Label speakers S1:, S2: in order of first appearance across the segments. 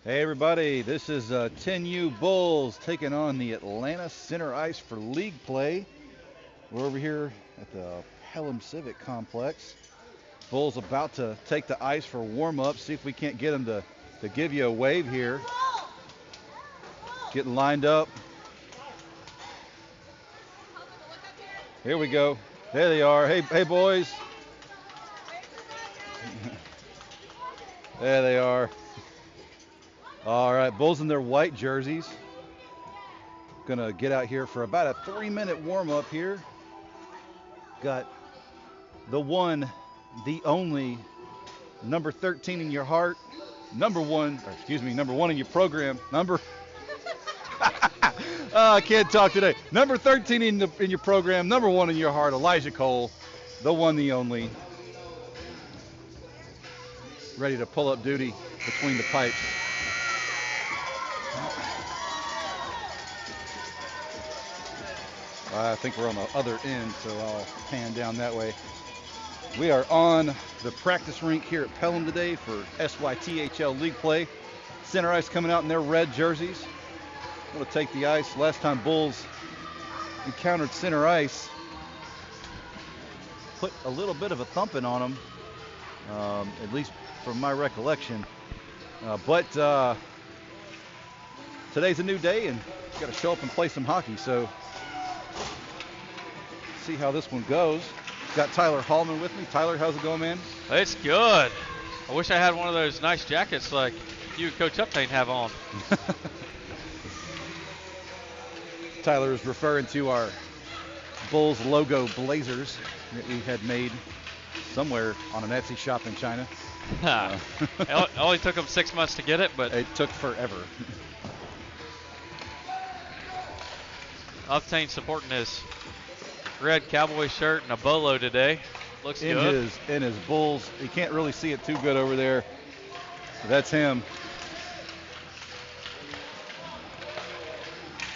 S1: Hey everybody, this is 10U Bulls taking on the Atlanta Center Ice for league play. We're over here at the Pelham Civic Complex. Bulls about to take the ice for warm-up, see if we can't get them to give you a wave here. Getting lined up. Here we go. There they are. Hey boys. There they are. All right, Bulls in their white jerseys. Gonna get out here for about a 3-minute warm-up here. Got the one, the only, number 13 in your heart, number one in your program, I can't talk today. Number 13 in your program, number one in your heart, Elijah Cole, the one, the only, ready to pull up duty between the pipes. I think we're on the other end, so I'll pan down that way. We are on the practice rink here at Pelham today for SYTHL league play. Center Ice coming out in their red jerseys. Going to take the ice. Last time Bulls encountered Center Ice, put a little bit of a thumping on them, at least from my recollection. But today's a new day, and you got to show up and play some hockey. So see how this one goes. Got Tyler Hallman with me. Tyler, how's it going, man?
S2: It's good. I wish I had one of those nice jackets like you and Coach Uptain have on.
S1: Tyler is referring to our Bulls logo blazers that we had made somewhere on an Etsy shop in China.
S2: It only took them 6 months to get it, but
S1: it took forever.
S2: Uptain supporting his red cowboy shirt and a bolo today. Looks good.
S1: In his Bulls. You can't really see it too good over there. But that's him.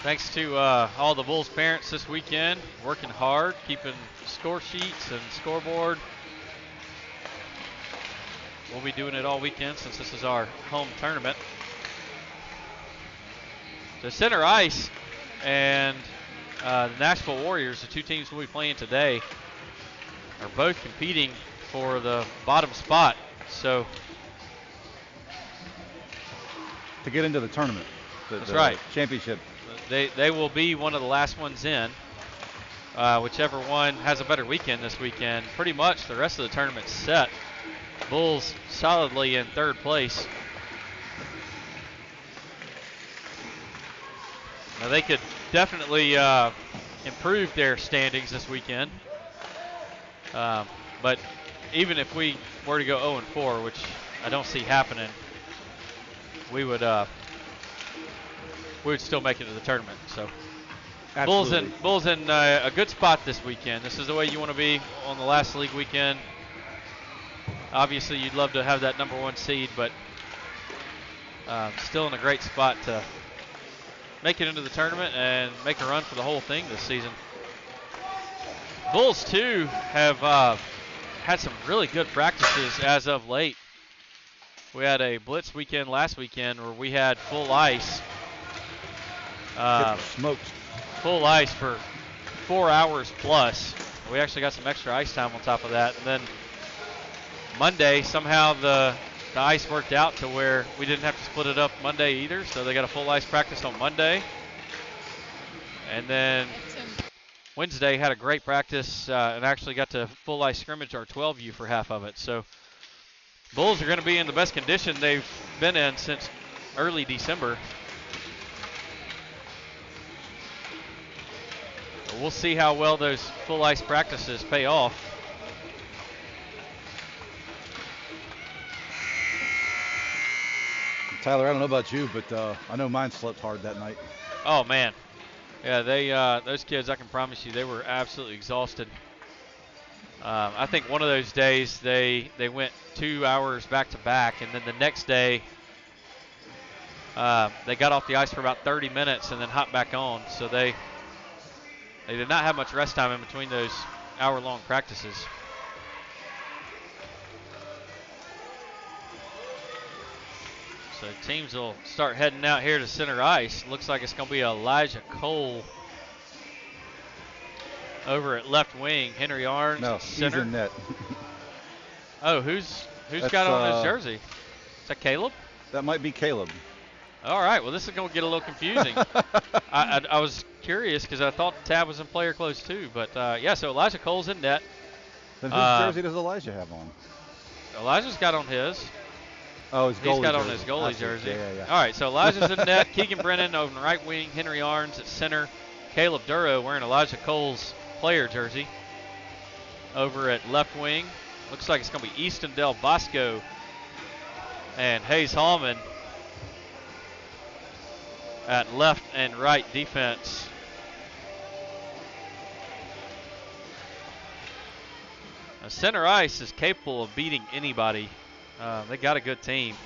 S2: Thanks to all the Bulls parents this weekend, working hard, keeping score sheets and scoreboard. We'll be doing it all weekend since this is our home tournament. The Center Ice and the Nashville Warriors, the two teams we'll be playing today, are both competing for the bottom spot. So
S1: to get into the tournament.
S2: That's right.
S1: Championship.
S2: They will be one of the last ones in. Whichever one has a better weekend this weekend. Pretty much the rest of the tournament's set. Bulls solidly in third place. Now they could definitely improve their standings this weekend. But even if we were to go 0-4, which I don't see happening, we would still make it to the tournament. So Bulls in a good spot this weekend. This is the way you want to be on the last league weekend. Obviously, you'd love to have that number one seed, but still in a great spot to make it into the tournament and make a run for the whole thing this season. Bulls, too, have had some really good practices as of late. We had a blitz weekend last weekend where we had full ice.
S1: Smoked.
S2: Full ice for 4 hours plus. We actually got some extra ice time on top of that. And then Monday, somehow the ice worked out to where we didn't have to split it up Monday either, so they got a full ice practice on Monday. And then Wednesday had a great practice and actually got to full ice scrimmage our 12U for half of it. So Bulls are going to be in the best condition they've been in since early December. We'll see how well those full ice practices pay off.
S1: Tyler, I don't know about you, but I know mine slept hard that night.
S2: Oh, man. Yeah, those kids, I can promise you, they were absolutely exhausted. I think one of those days they went 2 hours back to back, and then the next day they got off the ice for about 30 minutes and then hopped back on. So they did not have much rest time in between those hour-long practices. So teams will start heading out here to center ice. Looks like it's going to be Elijah Cole over at left wing. Henry Arns
S1: No,
S2: at
S1: he's
S2: center.
S1: in net.
S2: Oh, who's
S1: That's,
S2: got on his jersey? Is that Caleb?
S1: That might be Caleb.
S2: All right. Well, this is going to get a little confusing. I was curious because I thought Tab was in player clothes too. But, yeah, so Elijah Cole's in net.
S1: Then whose jersey does Elijah have on?
S2: Elijah's got on his.
S1: Oh, his goalie
S2: He's got
S1: jersey.
S2: on his goalie jersey.
S1: Yeah.
S2: All right, so Elijah's in net. Keegan Brennan over the right wing. Henry Arns at center. Caleb Duro wearing Elijah Cole's player jersey over at left wing. Looks like it's going to be Easton Del Bosco and Hayes Hallman at left and right defense. Now, center ice is capable of beating anybody. They got a good team.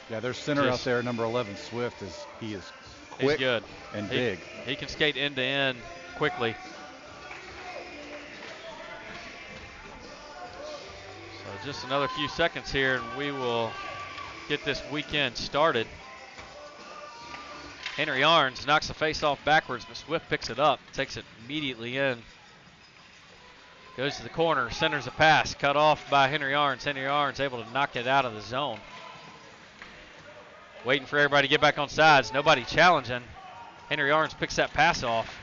S1: Yeah, their center out there, number 11, Swift, he is quick
S2: He's good
S1: and big.
S2: He can skate end to end quickly. So just another few seconds here, and we will get this weekend started. Henry Arns knocks the face-off backwards, but Swift picks it up, takes it immediately in. Goes to the corner, centers a pass, cut off by Henry Arns. Henry Arns able to knock it out of the zone. Waiting for everybody to get back on sides. Nobody challenging. Henry Arns picks that pass off.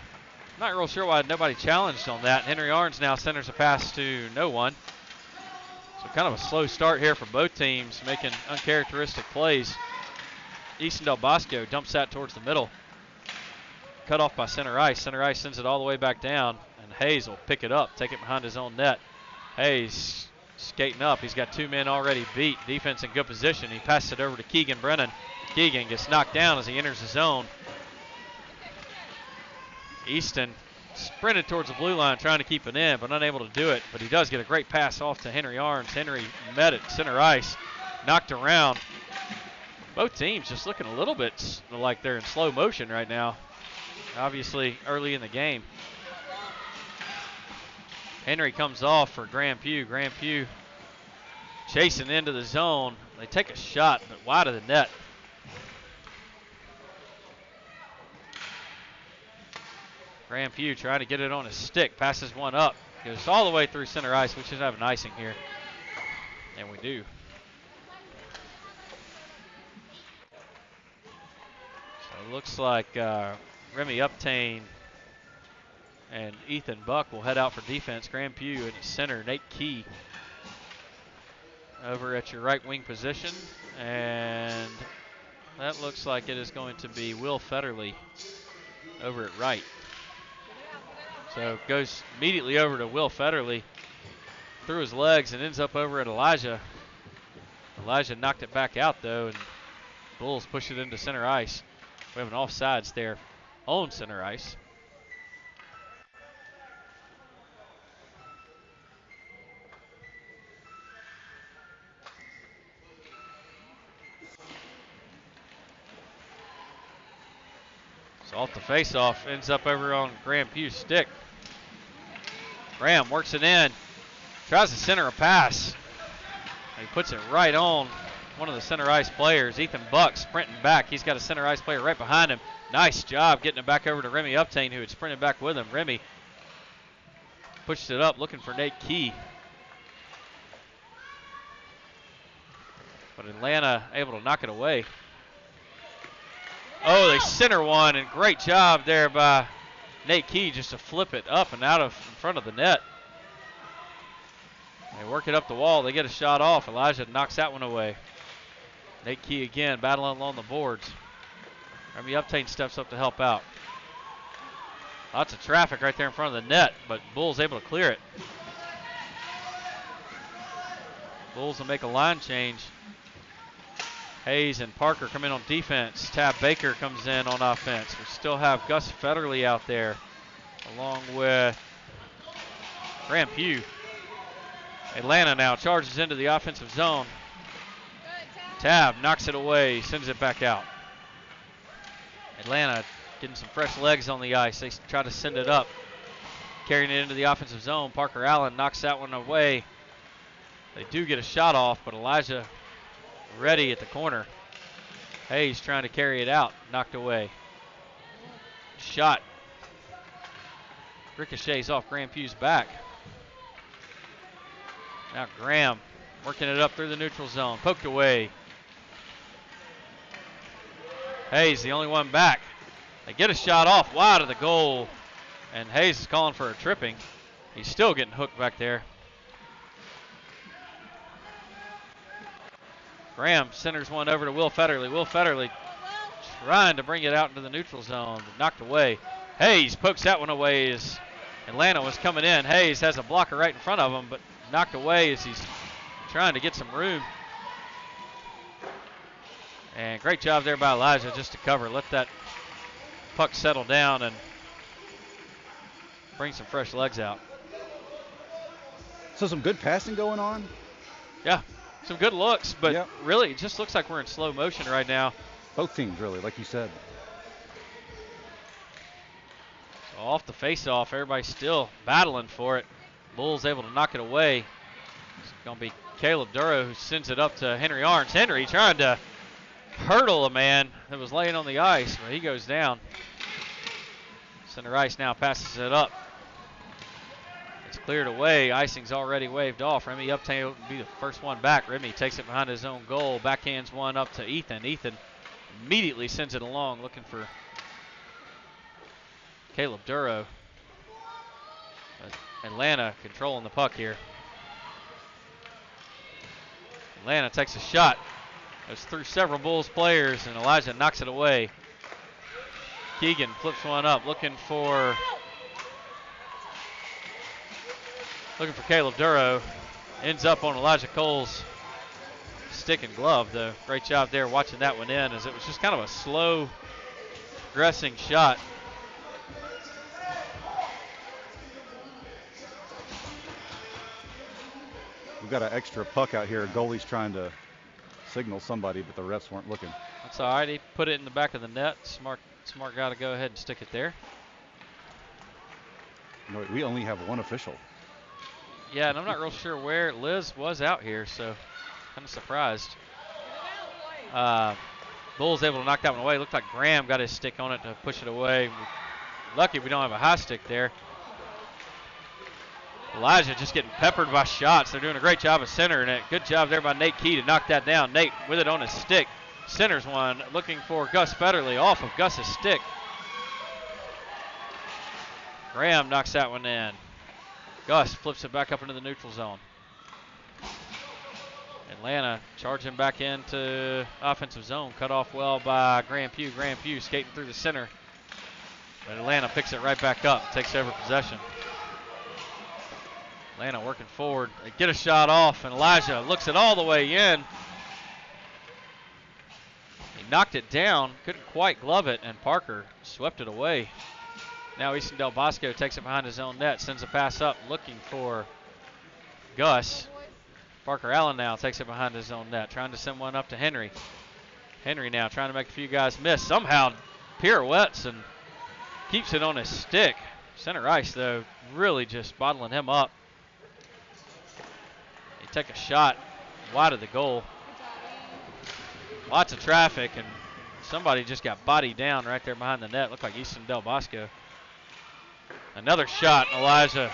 S2: Not real sure why nobody challenged on that. Henry Arns now centers a pass to no one. So kind of a slow start here for both teams, making uncharacteristic plays. Easton Del Bosco dumps that towards the middle. Cut off by center ice. Center ice sends it all the way back down, and Hayes will pick it up, take it behind his own net. Hayes skating up. He's got two men already beat. Defense in good position. He passes it over to Keegan Brennan. Keegan gets knocked down as he enters the zone. Easton sprinted towards the blue line trying to keep it in, but unable to do it. But he does get a great pass off to Henry Arns. Henry met it, center ice, knocked around. Both teams just looking a little bit like they're in slow motion right now. Obviously early in the game. Henry comes off for Graham Pugh. Graham Pugh chasing into the zone. They take a shot, but wide of the net. Graham Pugh trying to get it on his stick. Passes one up. Goes all the way through center ice. We should have an icing here. And we do. So it looks like Remy Uptain and Ethan Buck will head out for defense. Graham Pugh at center. Nate Key over at your right wing position. And that looks like it is going to be Will Federley over at right. So goes immediately over to Will Federley through his legs and ends up over at Elijah. Elijah knocked it back out though, and Bulls push it into center ice. We have an offsides there on center ice. So off the face-off, ends up over on Graham Pugh's stick. Graham works it in, tries to center a pass. He puts it right on one of the center ice players, Ethan Buck, sprinting back. He's got a center ice player right behind him. Nice job getting it back over to Remy Uptain, who had sprinted back with him. Remy pushed it up, looking for Nate Key. But Atlanta able to knock it away. Oh, they center one, and great job there by Nate Key just to flip it up and out of in front of the net. They work it up the wall. They get a shot off. Elijah knocks that one away. Nate Key again battling along the boards. Remy Uptain steps up to help out. Lots of traffic right there in front of the net, but Bulls able to clear it. Bulls will make a line change. Hayes and Parker come in on defense. Tab Baker comes in on offense. We still have Gus Federley out there along with Graham Pugh. Atlanta now charges into the offensive zone. Tab knocks it away, sends it back out. Atlanta getting some fresh legs on the ice. They try to send it up. Carrying it into the offensive zone. Parker Allen knocks that one away. They do get a shot off, but Elijah ready at the corner. Hayes trying to carry it out, knocked away. Shot. Ricochets off Graham Pugh's back. Now Graham working it up through the neutral zone, poked away. Hayes, the only one back. They get a shot off wide of the goal, and Hayes is calling for a tripping. He's still getting hooked back there. Graham centers one over to Will Federley. Will Federley trying to bring it out into the neutral zone, but knocked away. Hayes pokes that one away as Atlanta was coming in. Hayes has a blocker right in front of him, but knocked away as he's trying to get some room. And great job there by Elijah just to cover. Let that puck settle down and bring some fresh legs out.
S1: So some good passing going on.
S2: Yeah, some good looks, but
S1: yep.
S2: Really it just looks like we're in slow motion right now.
S1: Both teams really, like you said.
S2: So off the face-off, everybody's still battling for it. Bulls able to knock it away. It's going to be Caleb Duro who sends it up to Henry Arns. Henry trying to hurdle a man that was laying on the ice, but he goes down. Center ice now passes it up. It's cleared away. Icing's already waved off. Remy Upton will be the first one back. Remy takes it behind his own goal. Backhands one up to Ethan. Ethan immediately sends it along looking for Caleb Duro. Atlanta controlling the puck here. Atlanta takes a shot. Goes through several Bulls players, and Elijah knocks it away. Keegan flips one up, looking for Caleb Duro. Ends up on Elijah Cole's stick and glove, though. Great job there watching that one in, as it was just kind of a slow progressing shot.
S1: We've got an extra puck out here. Goalie's trying to signal somebody, but the refs weren't looking.
S2: That's all right. He put it in the back of the net. Smart guy to go ahead and stick it there.
S1: No, we only have one official.
S2: Yeah, and I'm not real sure where Liz was out here, so kind of surprised. Bulls able to knock that one away. Looked like Graham got his stick on it to push it away. Lucky we don't have a high stick there. Elijah just getting peppered by shots. They're doing a great job of centering it. Good job there by Nate Key to knock that down. Nate with it on his stick. Centers one, looking for Gus Federley off of Gus's stick. Graham knocks that one in. Gus flips it back up into the neutral zone. Atlanta charging back into offensive zone. Cut off well by Graham Pugh. Graham Pugh skating through the center. But Atlanta picks it right back up, takes over possession. Atlanta working forward. They get a shot off, and Elijah looks it all the way in. He knocked it down, couldn't quite glove it, and Parker swept it away. Now Easton Del Bosco takes it behind his own net, sends a pass up, looking for Gus. Parker Allen now takes it behind his own net, trying to send one up to Henry. Henry now trying to make a few guys miss. Somehow pirouettes and keeps it on his stick. Center ice, though, really just bottling him up. They take a shot wide of the goal. Lots of traffic, and somebody just got bodied down right there behind the net. Looked like Easton Del Bosco. Another shot, and Elijah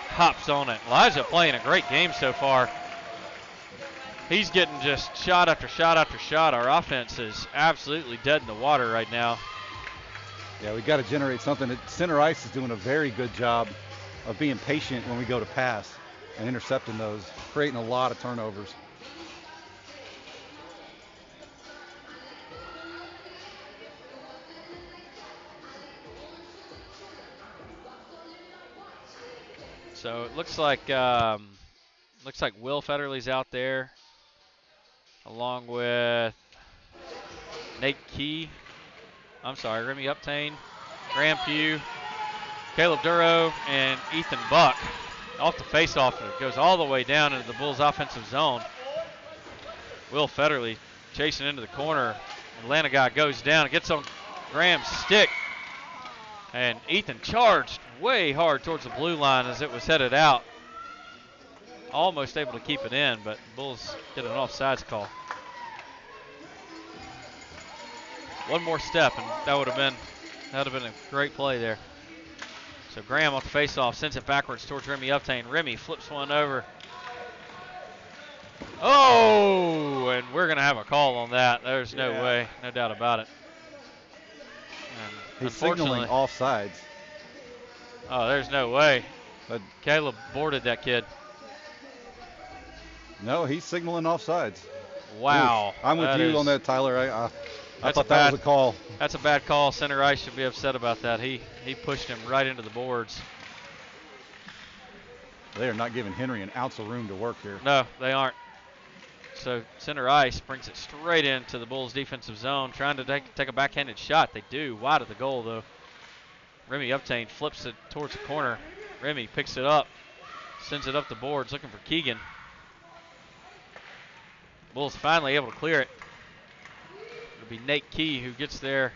S2: hops on it. Elijah playing a great game so far. He's getting just shot after shot after shot. Our offense is absolutely dead in the water right now.
S1: Yeah, we got to generate something. Center ice is doing a very good job of being patient when we go to pass and intercepting those, creating a lot of turnovers.
S2: So it looks like Will Federley's out there, along with Nate Key. I'm sorry, Remy Uptain, Graham Pugh, Caleb Duro, and Ethan Buck. Off the faceoff, it goes all the way down into the Bulls' offensive zone. Will Federley chasing into the corner. Atlanta guy goes down and gets on Graham's stick. And Ethan charged way hard towards the blue line as it was headed out. Almost able to keep it in, but Bulls get an offsides call. One more step, and that would have been a great play there. So Graham off the face-off, sends it backwards towards Remy Uptain. Remy flips one over. Oh, and we're going to have a call on that. There's no way, no doubt about it. And
S1: he's signaling offsides.
S2: Oh, there's no way. But Caleb boarded that kid.
S1: No, he's signaling offsides.
S2: Wow.
S1: Oof. I'm with you on that, Tyler. I thought that was a call.
S2: That's a bad call. Center ice should be upset about that. He pushed him right into the boards.
S1: They are not giving Henry an ounce of room to work here.
S2: No, they aren't. So center ice brings it straight into the Bulls' defensive zone, trying to take a backhanded shot. They do, wide of the goal, though. Remy Uptain flips it towards the corner. Remy picks it up, sends it up the boards, looking for Keegan. Bulls finally able to clear it. It'll be Nate Key who gets there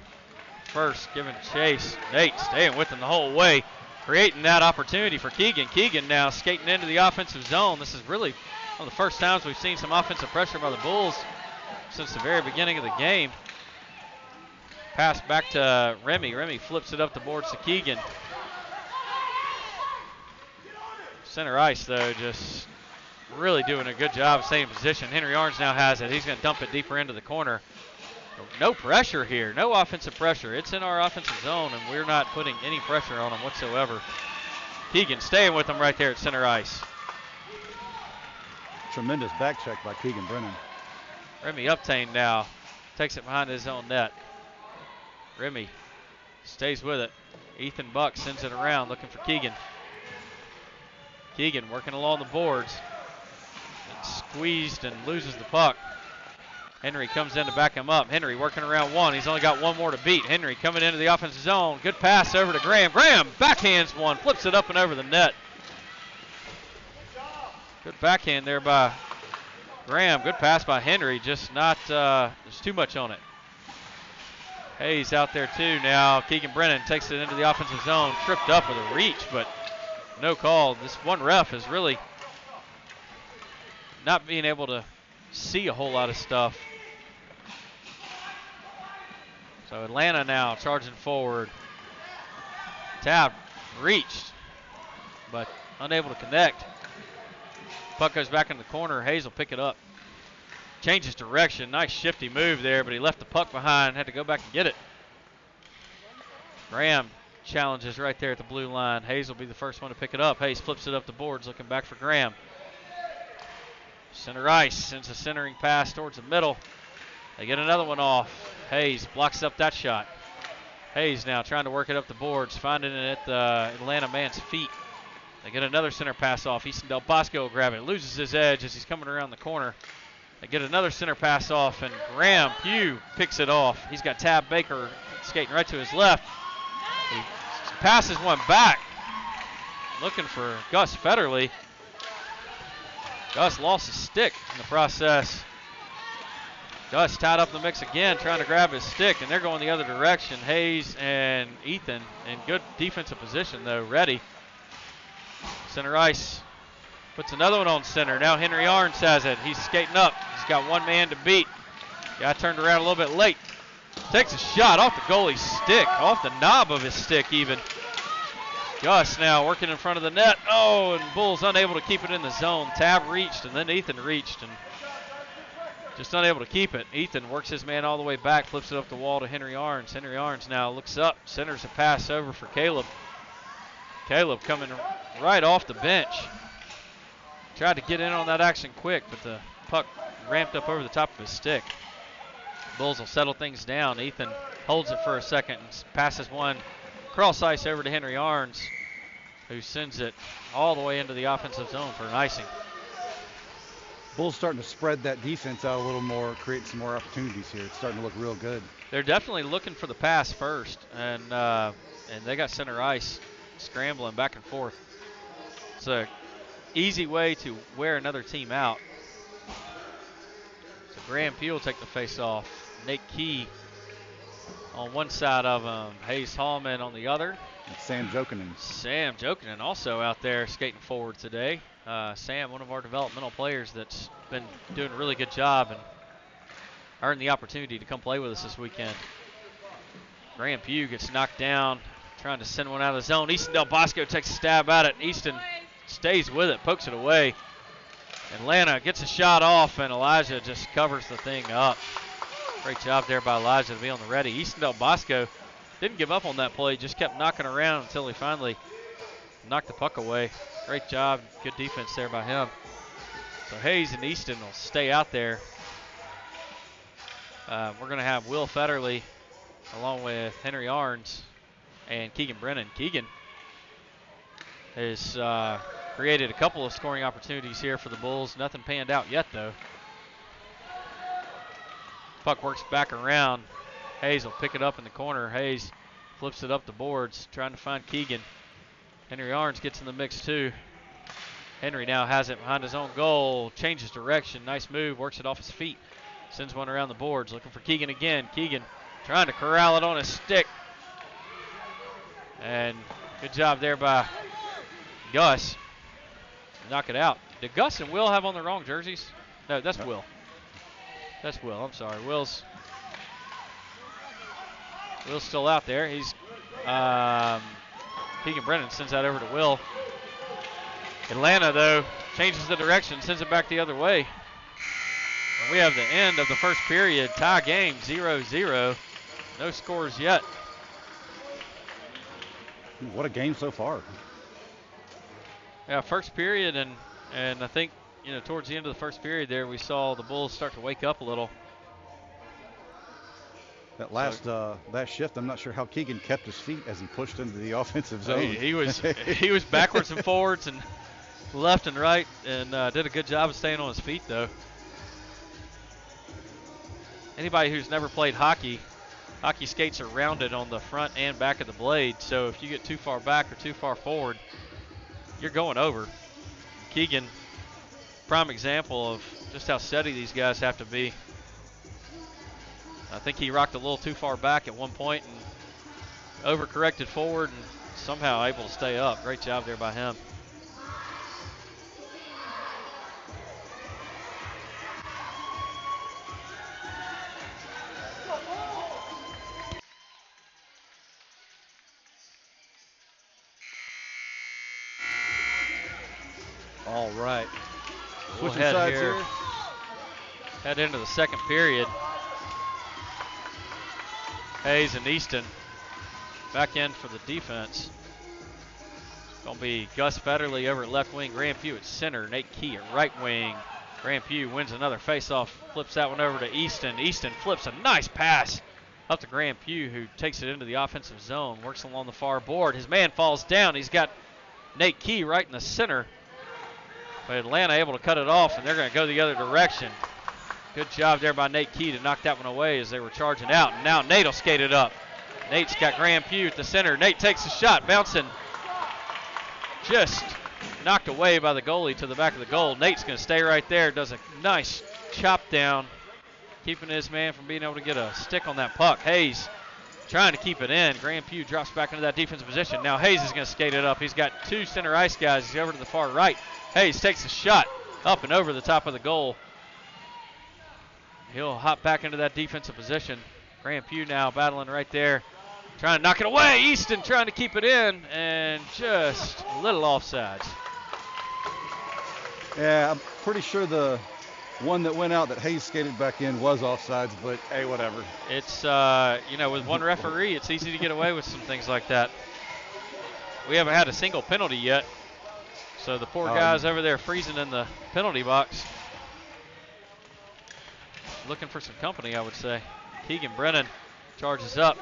S2: first, giving chase. Nate staying with him the whole way, creating that opportunity for Keegan. Keegan now skating into the offensive zone. This is really one of the first times we've seen some offensive pressure by the Bulls since the very beginning of the game. Pass back to Remy. Remy flips it up the boards to Keegan. Center ice, though, just really doing a good job of staying in position. Henry Arns now has it. He's going to dump it deeper into the corner. No pressure here. No offensive pressure. It's in our offensive zone, and we're not putting any pressure on them whatsoever. Keegan staying with them right there at center ice.
S1: Tremendous back check by Keegan Brennan.
S2: Remy Uptain now takes it behind his own net. Remy stays with it. Ethan Buck sends it around looking for Keegan. Keegan working along the boards. And squeezed and loses the puck. Henry comes in to back him up. Henry working around one. He's only got one more to beat. Henry coming into the offensive zone. Good pass over to Graham. Graham backhands one. Flips it up and over the net. Good backhand there by Graham. Good pass by Henry. Just not, there's too much on it. Hayes out there too now. Keegan Brennan takes it into the offensive zone. Tripped up with a reach, but no call. This one ref is really not being able to see a whole lot of stuff. So Atlanta now charging forward. Tab reached, but unable to connect. Puck goes back in the corner. Hayes will pick it up. Changes direction. Nice shifty move there, but he left the puck behind. Had to go back and get it. Graham challenges right there at the blue line. Hayes will be the first one to pick it up. Hayes flips it up the boards, looking back for Graham. Center ice sends a centering pass towards the middle. They get another one off. Hayes blocks up that shot. Hayes now trying to work it up the boards, finding it at the Atlanta man's feet. They get another center pass off. Easton Del Bosco will grab it. Loses his edge as he's coming around the corner. They get another center pass off, and Graham Pugh picks it off. He's got Tab Baker skating right to his left. He passes one back, looking for Gus Federley. Gus lost his stick in the process. Gus tied up the mix again, trying to grab his stick, and they're going the other direction. Hayes and Ethan in good defensive position, though, ready. Center ice puts another one on center. Now Henry Arns has it. He's skating up. He's got one man to beat. Got turned around a little bit late. Takes a shot off the goalie's stick, off the knob of his stick even. Gus now working in front of the net. Oh, and Bulls unable to keep it in the zone. Tab reached, and then Ethan reached, and just unable to keep it. Ethan works his man all the way back, flips it up the wall to Henry Arns. Henry Arns now looks up, centers a pass over for Caleb. Caleb coming right off the bench. Tried to get in on that action quick, but the puck ramped up over the top of his stick. Bulls will settle things down. Ethan holds it for a second and passes one cross ice over to Henry Arns, who sends it all the way into the offensive zone for an icing.
S1: Bulls starting to spread that defense out a little more, create some more opportunities here. It's starting to look real good.
S2: They're definitely looking for the pass first, and they got center ice scrambling back and forth. It's an easy way to wear another team out. So Graham Pugh will take the face off. Nate Key on one side of him. Hayes Hallman on the other.
S1: And Sam Jokinen.
S2: Sam Jokinen also out there skating forward today. Sam, one of our developmental players that's been doing a really good job and earned the opportunity to come play with us this weekend. Graham Pugh gets knocked down, trying to send one out of the zone. Easton Del Bosco takes a stab at it. Easton stays with it, pokes it away. Atlanta gets a shot off, and Elijah just covers the thing up. Great job there by Elijah to be on the ready. Easton Del Bosco didn't give up on that play, just kept knocking around until he finally knocked the puck away. Great job, good defense there by him. So Hayes and Easton will stay out there. We're going to have Will Federley along with Henry Arns and Keegan Brennan. Keegan has created a couple of scoring opportunities here for the Bulls. Nothing panned out yet, though. Puck works back around. Hayes will pick it up in the corner. Hayes flips it up the boards, trying to find Keegan. Henry Arns gets in the mix, too. Henry now has it behind his own goal. Changes direction. Nice move. Works it off his feet. Sends one around the boards. Looking for Keegan again. Keegan trying to corral it on his stick. And good job there by Gus. Knock it out. Did Gus and Will have on the wrong jerseys? No, that's Will. That's Will. I'm sorry. Will's still out there. He's Keegan Brennan sends that over to Will. Atlanta, though, changes the direction, sends it back the other way. And we have the end of the first period. Tie game, 0-0. No scores yet.
S1: What a game so far.
S2: Yeah, first period, and I think, towards the end of the first period there, we saw the Bulls start to wake up a little.
S1: That last that shift, I'm not sure how Keegan kept his feet as he pushed into the offensive zone.
S2: He was backwards and forwards and left and right, and did a good job of staying on his feet, though. Anybody who's never played hockey skates are rounded on the front and back of the blade, so if you get too far back or too far forward, you're going over. Keegan, prime example of just how steady these guys have to be. I think he rocked a little too far back at one point and overcorrected forward and somehow able to stay up. Great job there by him. All right. We'll head here. Head into the second period. Hayes and Easton back in for the defense. It's going to be Gus Federley over at left wing, Graham Pugh at center, Nate Key at right wing. Graham Pugh wins another faceoff, flips that one over to Easton. Easton flips a nice pass up to Graham Pugh, who takes it into the offensive zone, works along the far board. His man falls down. He's got Nate Key right in the center. But Atlanta able to cut it off, and they're going to go the other direction. Good job there by Nate Key to knock that one away as they were charging out. And now Nate will skate it up. Nate's got Graham Pugh at the center. Nate takes a shot, bouncing. Just knocked away by the goalie to the back of the goal. Nate's going to stay right there. Does a nice chop down, keeping his man from being able to get a stick on that puck. Hayes trying to keep it in. Graham Pugh drops back into that defensive position. Now Hayes is going to skate it up. He's got two center ice guys. He's over to the far right. Hayes takes a shot up and over the top of the goal. He'll hop back into that defensive position. Graham Pugh now battling right there, trying to knock it away. Easton trying to keep it in, and just a little offsides.
S1: Yeah, I'm pretty sure the one that went out that Hayes skated back in was offsides, but hey, whatever.
S2: It's, with one referee, it's easy to get away with some things like that. We haven't had a single penalty yet, so the poor guys over there freezing in the penalty box, looking for some company, I would say. Keegan Brennan charges up.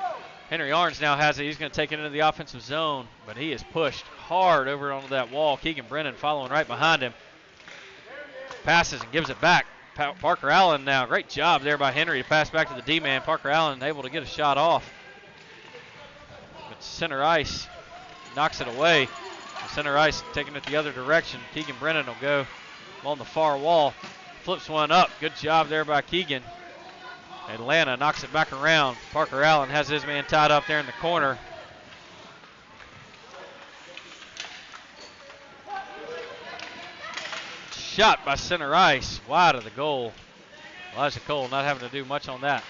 S2: Henry Arns now has it. He's going to take it into the offensive zone, but he is pushed hard over onto that wall. Keegan Brennan following right behind him. Passes and gives it back. Parker Allen now. Great job there by Henry to pass back to the D-man. Parker Allen able to get a shot off. But center ice knocks it away. Center ice taking it the other direction. Keegan Brennan will go on the far wall. Flips one up. Good job there by Keegan. Atlanta knocks it back around. Parker Allen has his man tied up there in the corner. Shot by center ice, wide of the goal. Elijah Cole not having to do much on that.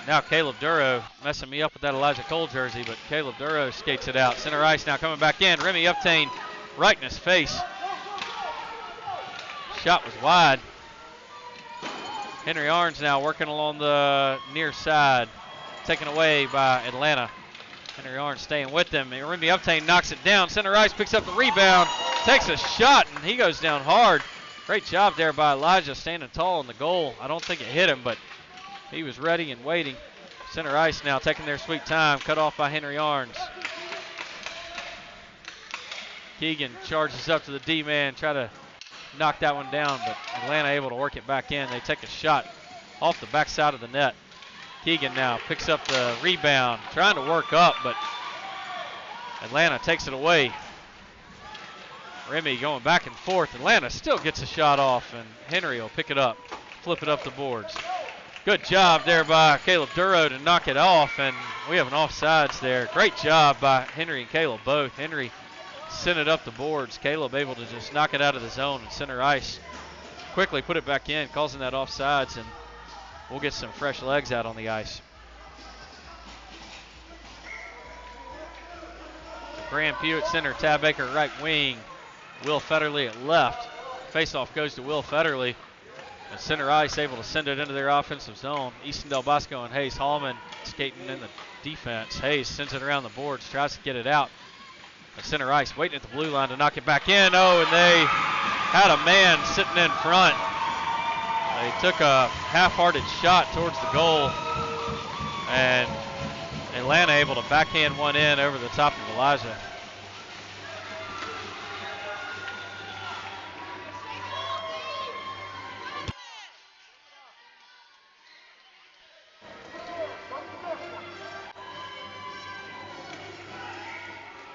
S2: Now Caleb Duro messing me up with that Elijah Cole jersey, but Caleb Duro skates it out. Center ice now coming back in. Remy Uptain right in his face. Shot was wide. Henry Arns now working along the near side. Taken away by Atlanta. Henry Arns staying with them. Remy Uptain knocks it down. Center ice picks up the rebound. Takes a shot, and he goes down hard. Great job there by Elijah standing tall in the goal. I don't think it hit him, but he was ready and waiting. Center ice now taking their sweet time. Cut off by Henry Arns. Keegan charges up to the D-man. Try to knock that one down, but Atlanta able to work it back in. They take a shot off the backside of the net. Keegan now picks up the rebound. Trying to work up, but Atlanta takes it away. Remy going back and forth. Atlanta still gets a shot off, and Henry will pick it up, flip it up the boards. Good job there by Caleb Duro to knock it off, and we have an offsides there. Great job by Henry and Caleb both. Henry sent it up the boards. Caleb able to just knock it out of the zone and center ice. Quickly put it back in, causing that offsides, and we'll get some fresh legs out on the ice. Graham Pugh at center, Tab Baker at right wing. Will Federley at left. Faceoff goes to Will Federley. And center ice able to send it into their offensive zone. Easton Del Bosco and Hayes Hallman skating in the defense. Hayes sends it around the boards, tries to get it out. And center ice waiting at the blue line to knock it back in. Oh, and they had a man sitting in front. They took a half-hearted shot towards the goal. And Atlanta able to backhand one in over the top of Elijah.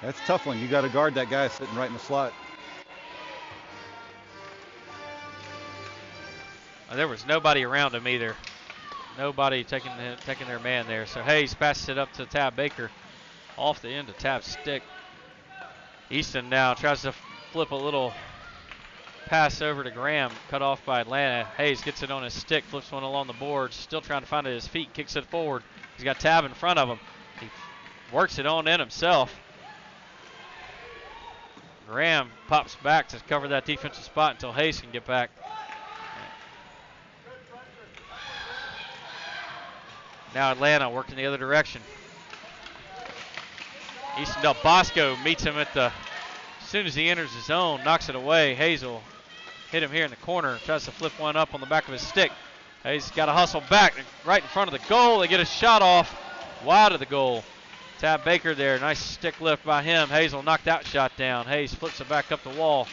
S1: That's a tough one. You got to guard that guy sitting right in the slot.
S2: There was nobody around him either. Nobody taking their man there. So Hayes passes it up to Tab Baker off the end of Tab's stick. Easton now tries to flip a little pass over to Graham, cut off by Atlanta. Hayes gets it on his stick, flips one along the boards, still trying to find it at his feet, kicks it forward. He's got Tab in front of him. He works it on in himself. Graham pops back to cover that defensive spot until Hayes can get back. Now Atlanta working the other direction. Easton Del Bosco meets him at as soon as he enters the zone, knocks it away. Hayes will hit him here in the corner, tries to flip one up on the back of his stick. Hayes got to hustle back right in front of the goal. They get a shot off wide of the goal. Tab Baker there, nice stick lift by him. Hayes will knock that shot down. Hayes flips it back up the wall.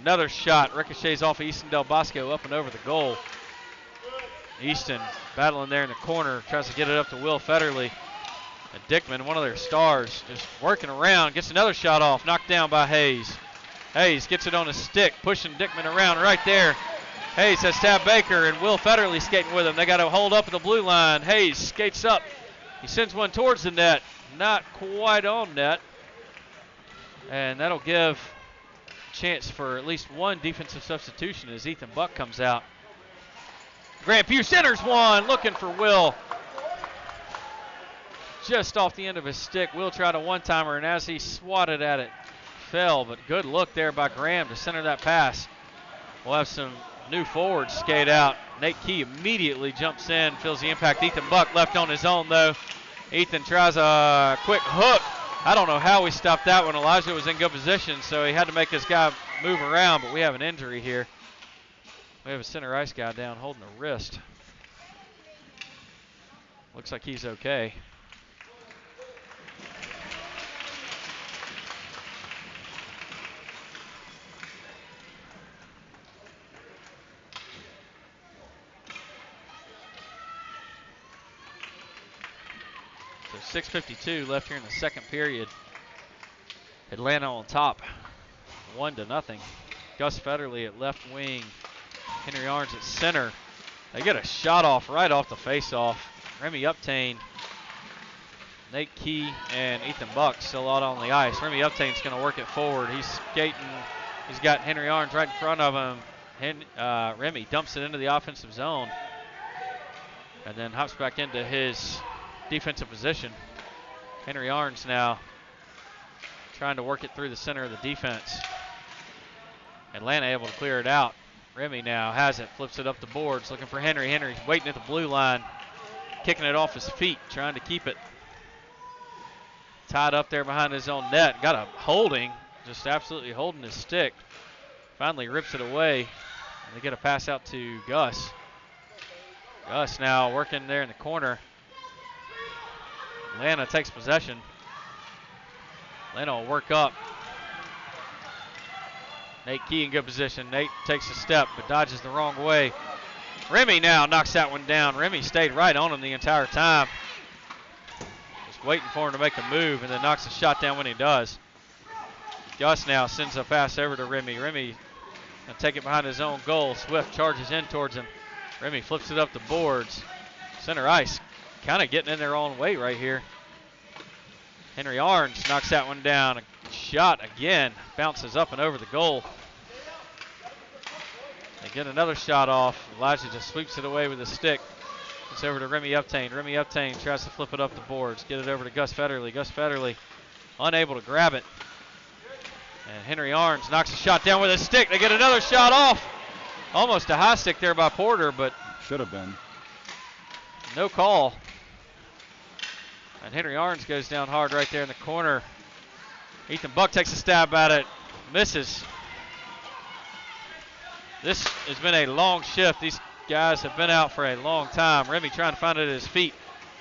S2: Another shot ricochets off of Easton Del Bosco up and over the goal. Easton battling there in the corner, tries to get it up to Will Federley. And Dickman, one of their stars, just working around, gets another shot off, knocked down by Hayes. Hayes gets it on his stick, pushing Dickman around right there. Hayes has Tab Baker and Will Federley skating with him. They got to hold up at the blue line. Hayes skates up. He sends one towards the net, not quite on net. And that'll give a chance for at least one defensive substitution as Ethan Buck comes out. Grant Pugh centers one, looking for Will. Just off the end of his stick. Will tried a one-timer, and as he swatted at it, fell. But good look there by Graham to center that pass. We'll have some new forwards skate out. Nate Key immediately jumps in, feels the impact. Ethan Buck left on his own, though. Ethan tries a quick hook. I don't know how we stopped that one. Elijah was in good position, so he had to make this guy move around, but we have an injury here. We have a center ice guy down holding a wrist. Looks like he's okay. So 6:52 left here in the second period. Atlanta on top, 1-0. Gus Federley at left wing. Henry Arns at center. They get a shot off right off the face-off. Remy Uptain, Nate Key, and Ethan Buck still out on the ice. Remy Uptain's going to work it forward. He's skating. He's got Henry Arns right in front of him. Remy dumps it into the offensive zone. and then hops back into his defensive position. Henry Arns now trying to work it through the center of the defense. Atlanta able to clear it out. Remy now has it, flips it up the boards, looking for Henry. Henry's waiting at the blue line, kicking it off his feet, trying to keep it tied up there behind his own net. Got a holding, just absolutely holding his stick. Finally rips it away, and they get a pass out to Gus. Gus now working there in the corner. Atlanta takes possession. Atlanta will work up. Nate Key in good position. Nate takes a step, but dodges the wrong way. Remy now knocks that one down. Remy stayed right on him the entire time. Just waiting for him to make a move, and then knocks the shot down when he does. Gus now sends a pass over to Remy. Remy gonna take it behind his own goal. Swift charges in towards him. Remy flips it up the boards. Center ice kind of getting in their own way right here. Henry Arns knocks that one down. A shot again. Bounces up and over the goal. They get another shot off. Elijah just sweeps it away with his stick. It's over to Remy Uptain. Remy Uptain tries to flip it up the boards. Get it over to Gus Federley. Gus Federley unable to grab it. And Henry Arns knocks a shot down with his stick. They get another shot off. Almost a high stick there by Porter, but
S1: should have been.
S2: No call. And Henry Arns goes down hard right there in the corner. Ethan Buck takes a stab at it. Misses. This has been a long shift. These guys have been out for a long time. Remy trying to find it at his feet.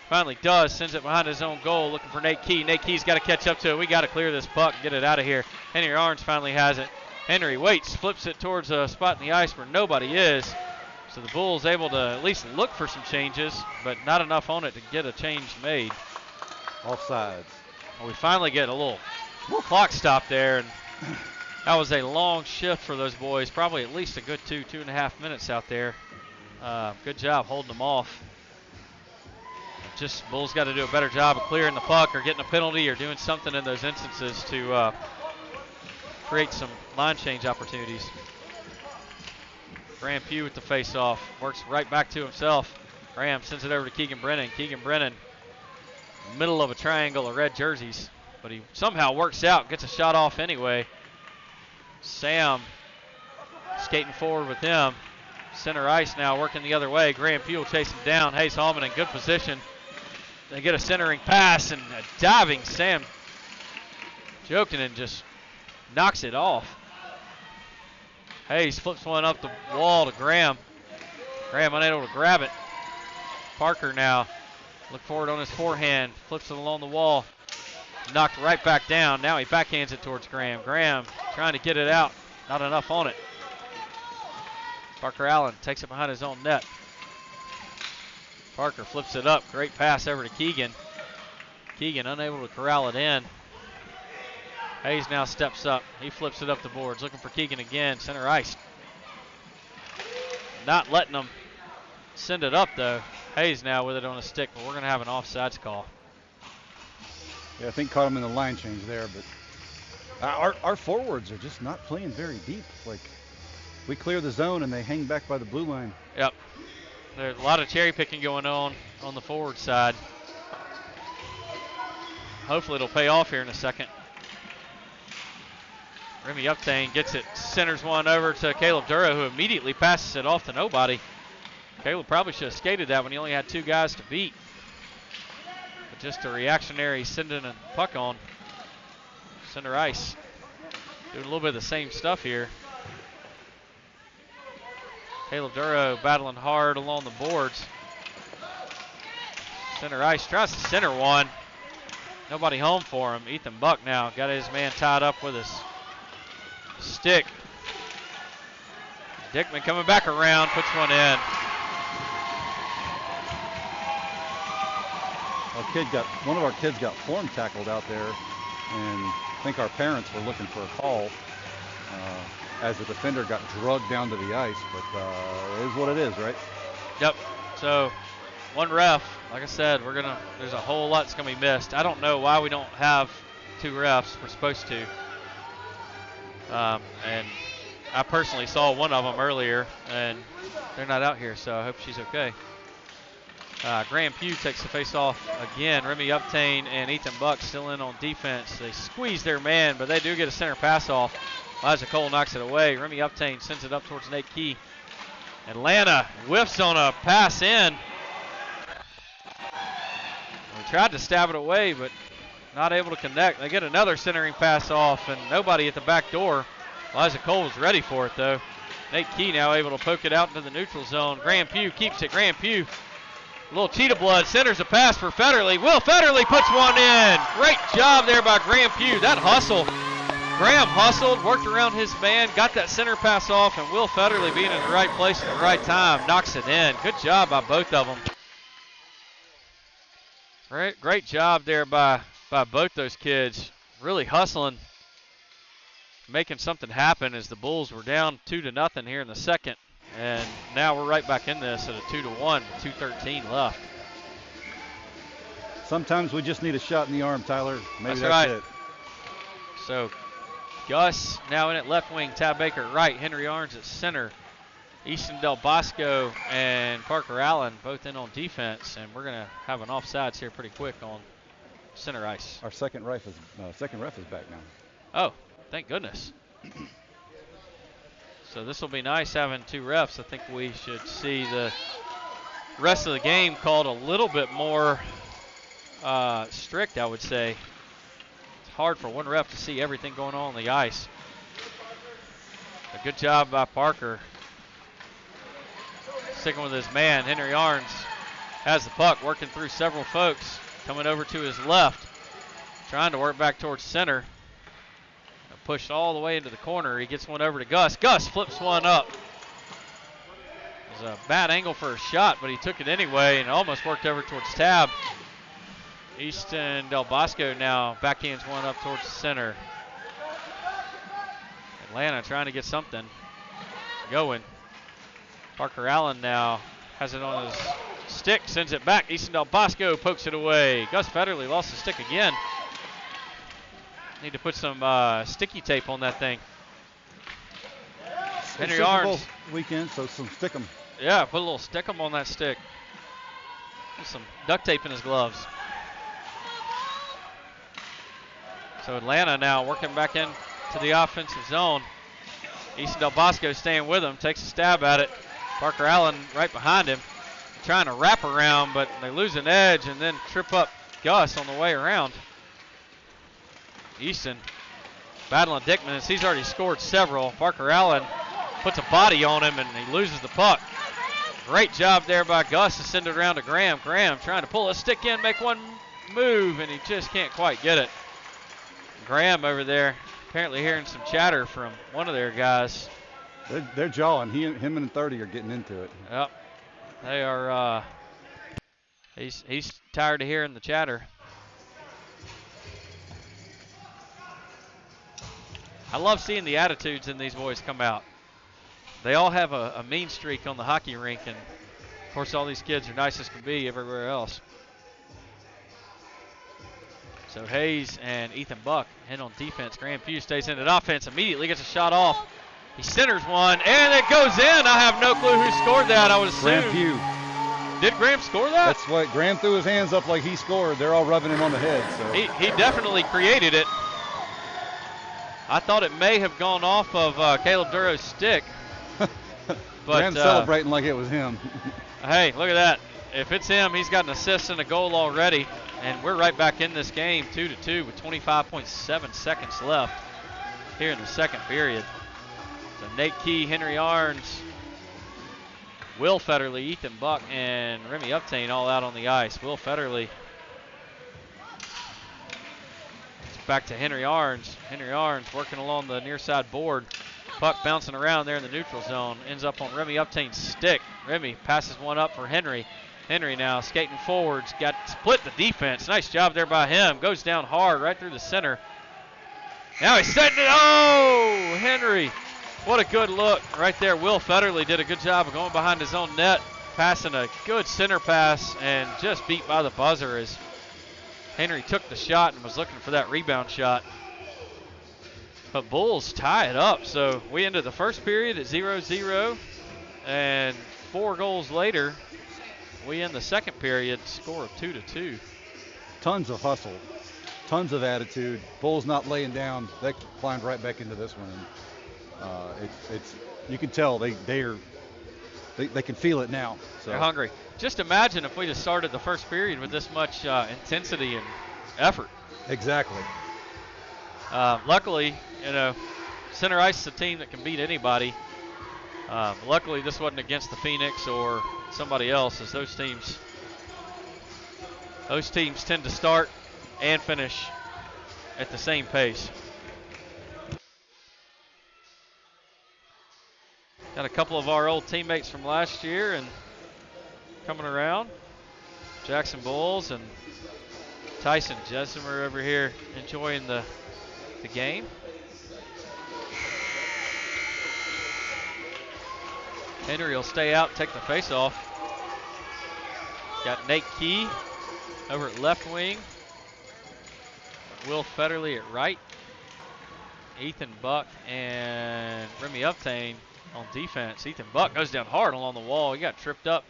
S2: Finally does. Sends it behind his own goal. Looking for Nate Key. Nate Key's got to catch up to it. We got to clear this puck and get it out of here. Henry Arns finally has it. Henry waits. Flips it towards a spot in the ice where nobody is. So the Bulls able to at least look for some changes, but not enough on it to get a change made.
S1: Offsides.
S2: Well, we finally get a little clock stop there, and that was a long shift for those boys. Probably at least a good 2.5 minutes out there. Good job holding them off. Just Bulls got to do a better job of clearing the puck or getting a penalty or doing something in those instances to create some line change opportunities. Graham Pugh with the face-off. Works right back to himself. Graham sends it over to Keegan Brennan. Keegan Brennan, middle of a triangle of red jerseys, but he somehow works out, gets a shot off anyway. Sam skating forward with him. Center ice now working the other way. Graham Pugh chasing down. Hayes Hallman in good position. They get a centering pass, and a diving Sam Jokinen just knocks it off. Hayes flips one up the wall to Graham. Graham unable to grab it. Parker now look forward on his forehand. Flips it along the wall. Knocked right back down. Now he backhands it towards Graham. Graham trying to get it out. Not enough on it. Parker Allen takes it behind his own net. Parker flips it up. Great pass over to Keegan. Keegan unable to corral it in. Hayes now steps up. He flips it up the boards. Looking for Keegan again. Center ice. Not letting them send it up, though. Hayes now with it on a stick, but we're going to have an offsides call.
S1: Yeah, I think caught him in the line change there, but our forwards are just not playing very deep. Like, we clear the zone and they hang back by the blue line.
S2: Yep. There's a lot of cherry picking going on the forward side. Hopefully it'll pay off here in a second. Remy Uptain gets it, centers one over to Caleb Duro, who immediately passes it off to nobody. Caleb probably should have skated that when he only had two guys to beat. But just a reactionary sending a puck on. Center ice. Doing a little bit of the same stuff here. Caleb Duro battling hard along the boards. Center ice tries to center one. Nobody home for him. Ethan Buck now got his man tied up with his stick. Dickman coming back around, puts one in.
S1: One of our kids got form tackled out there, and I think our parents were looking for a call as the defender got drugged down to the ice, but it is what it is, right?
S2: Yep. So one ref, like I said, there's a whole lot that's gonna be missed. I don't know why we don't have two refs. We're supposed to. And I personally saw one of them earlier, and they're not out here, so I hope she's okay. Graham Pugh takes the face off again. Remy Uptain and Ethan Buck still in on defense. They squeeze their man, but they do get a center pass off. Elijah Cole knocks it away. Remy Uptain sends it up towards Nate Key. Atlanta whiffs on a pass in. We tried to stab it away, but not able to connect. They get another centering pass off, and nobody at the back door. Elijah Cole was ready for it, though. Nate Key now able to poke it out into the neutral zone. Graham Pugh keeps it. Graham Pugh, a little cheetah blood, centers a pass for Federley. Will Federley puts one in. Great job there by Graham Pugh. That hustle. Graham hustled, worked around his man, got that center pass off, and Will Federley being in the right place at the right time knocks it in. Good job by both of them. Great job there by both those kids. Really hustling, making something happen as the Bulls were down 2-0 here in the second. And now we're right back in this at a 2-1 with 2:13 left.
S1: Sometimes we just need a shot in the arm, Tyler. Maybe that's
S2: right.
S1: it.
S2: So Gus now in at left wing, Tab Baker at right, Henry Arns at center. Easton Del Bosco and Parker Allen both in on defense, and we're going to have an offsides here pretty quick on center ice.
S1: Our second ref is back now.
S2: Oh, thank goodness. So this will be nice having two refs. I think we should see the rest of the game called a little bit more strict, I would say. It's hard for one ref to see everything going on the ice. A good job by Parker. Sticking with his man, Henry Arns has the puck, working through several folks, coming over to his left, trying to work back towards center. Pushed all the way into the corner. He gets one over to Gus. Gus flips one up. It was a bad angle for a shot, but he took it anyway and almost worked over towards Tab. Easton Del Bosco now backhands one up towards the center. Atlanta trying to get something going. Parker Allen now has it on his stick, sends it back. Easton Del Bosco pokes it away. Gus Federley lost the stick again. Need to put some sticky tape on that thing. Henry Arns.
S1: Weekend, so some stick 'em.
S2: Yeah, put a little stick 'em on that stick. Put some duct tape in his gloves. So Atlanta now working back into the offensive zone. Easton Del Bosco staying with him, takes a stab at it. Parker Allen right behind him, trying to wrap around, but they lose an edge and then trip up Gus on the way around. Easton battling Dickman as he's already scored several. Parker Allen puts a body on him and he loses the puck. Great job there by Gus to send it around to Graham. Graham trying to pull a stick in, make one move, and he just can't quite get it. Graham over there apparently hearing some chatter from one of their guys.
S1: They're jawing. Him and 30 are getting into it.
S2: Yep. They are, he's tired of hearing the chatter. I love seeing the attitudes in these boys come out. They all have a mean streak on the hockey rink, and of course all these kids are nice as can be everywhere else. So Hayes and Ethan Buck in on defense. Graham Pugh stays in at offense, immediately gets a shot off. He centers one, and it goes in. I have no clue who scored that. I would assume.
S1: Graham Pugh.
S2: Did Graham score that?
S1: That's what Graham threw his hands up like he scored. They're all rubbing him on the head. So
S2: He definitely created it. I thought it may have gone off of Caleb Duro's stick. But
S1: Graham's celebrating like it was him.
S2: Hey, look at that. If it's him, he's got an assist and a goal already. And we're right back in this game, 2-2 with 25.7 seconds left here in the second period. So Nate Key, Henry Arns, Will Federley, Ethan Buck, and Remy Uptain all out on the ice. Will Federley. It's back to Henry Arns. Henry Arns working along the near side board. Puck bouncing around there in the neutral zone. Ends up on Remy Uptain's stick. Remy passes one up for Henry. Henry now skating forwards. Got split the defense. Nice job there by him. Goes down hard right through the center. Now he's setting it. Oh, Henry. What a good look right there. Will Federley did a good job of going behind his own net, passing a good center pass, and just beat by the buzzer as Henry took the shot and was looking for that rebound shot. But Bulls tie it up. So we ended the first period at 0-0, and 4 goals later, We end the second period, score of 2-2.
S1: Tons of hustle, tons of attitude. Bulls not laying down. They climbed right back into this one. And, it's you can tell they can feel it now. So.
S2: They're hungry. Just imagine if we just started the first period with this much intensity and effort.
S1: Exactly.
S2: Luckily, Center Ice is a team that can beat anybody. Luckily, this wasn't against the Phoenix or somebody else, as those teams tend to start and finish at the same pace. Got a couple of our old teammates from last year and coming around. Jackson Bulls and Tyson Jessimer over here enjoying the game. Henry will stay out, take the face off. Got Nate Key over at left wing. Will Federley at right. Ethan Buck and Remy Uptain on defense. Ethan Buck goes down hard along the wall. He got tripped up